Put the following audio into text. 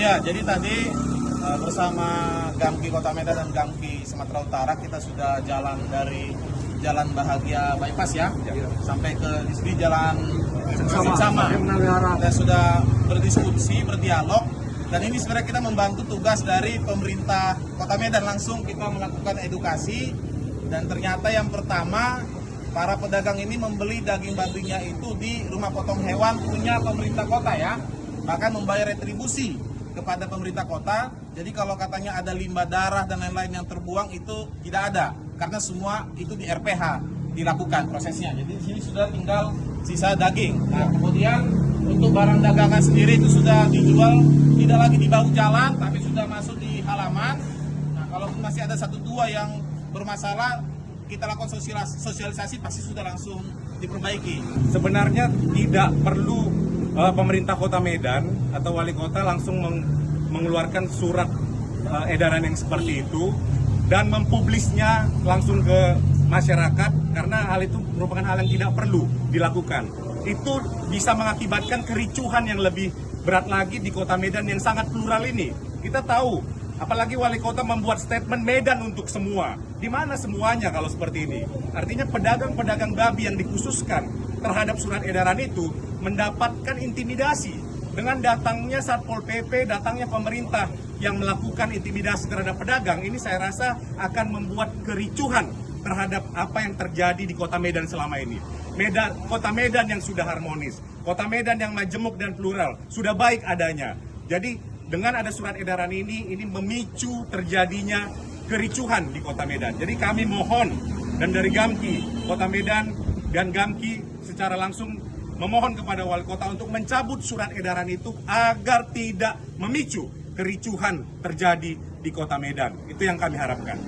Ya, jadi tadi bersama Gamki Kota Medan dan Gamki Sumatera Utara kita sudah jalan dari Jalan Bahagia Bypass ya, sampai ke di sini Jalan Sama. Kita sudah berdiskusi, berdialog, dan ini sebenarnya kita membantu tugas dari pemerintah Kota Medan. Langsung kita melakukan edukasi, dan ternyata yang pertama, para pedagang ini membeli daging babinya itu di rumah potong hewan punya pemerintah kota ya, bahkan membayar retribusi kepada pemerintah kota. Jadi kalau katanya ada limbah darah dan lain-lain yang terbuang, itu tidak ada, karena semua itu di RPH dilakukan prosesnya. Jadi di sini sudah tinggal sisa daging. Nah, kemudian untuk barang dagangan sendiri itu sudah dijual tidak lagi di bahu jalan, tapi sudah masuk di halaman. Nah, kalaupun masih ada satu dua yang bermasalah, kita lakukan sosialisasi, pasti sudah langsung diperbaiki. Sebenarnya tidak perlu pemerintah Kota Medan atau wali kota langsung mengeluarkan surat edaran yang seperti itu dan mempublisnya langsung ke masyarakat, karena hal itu merupakan hal yang tidak perlu dilakukan. Itu bisa mengakibatkan kericuhan yang lebih berat lagi di Kota Medan yang sangat plural ini. Kita tahu, apalagi wali kota membuat statement Medan untuk semua. Di mana semuanya kalau seperti ini? Artinya pedagang-pedagang babi yang dikhususkan terhadap surat edaran itu mendapatkan intimidasi. Dengan datangnya Satpol PP, datangnya pemerintah yang melakukan intimidasi terhadap pedagang, ini saya rasa akan membuat kericuhan terhadap apa yang terjadi di Kota Medan selama ini. Kota Medan yang sudah harmonis, Kota Medan yang majemuk dan plural, sudah baik adanya. Jadi dengan ada surat edaran ini memicu terjadinya kericuhan di Kota Medan. Jadi kami mohon, dan dari Gamki Kota Medan dan Gamki secara langsung memohon kepada wali kota untuk mencabut surat edaran itu agar tidak memicu kericuhan terjadi di Kota Medan. Itu yang kami harapkan.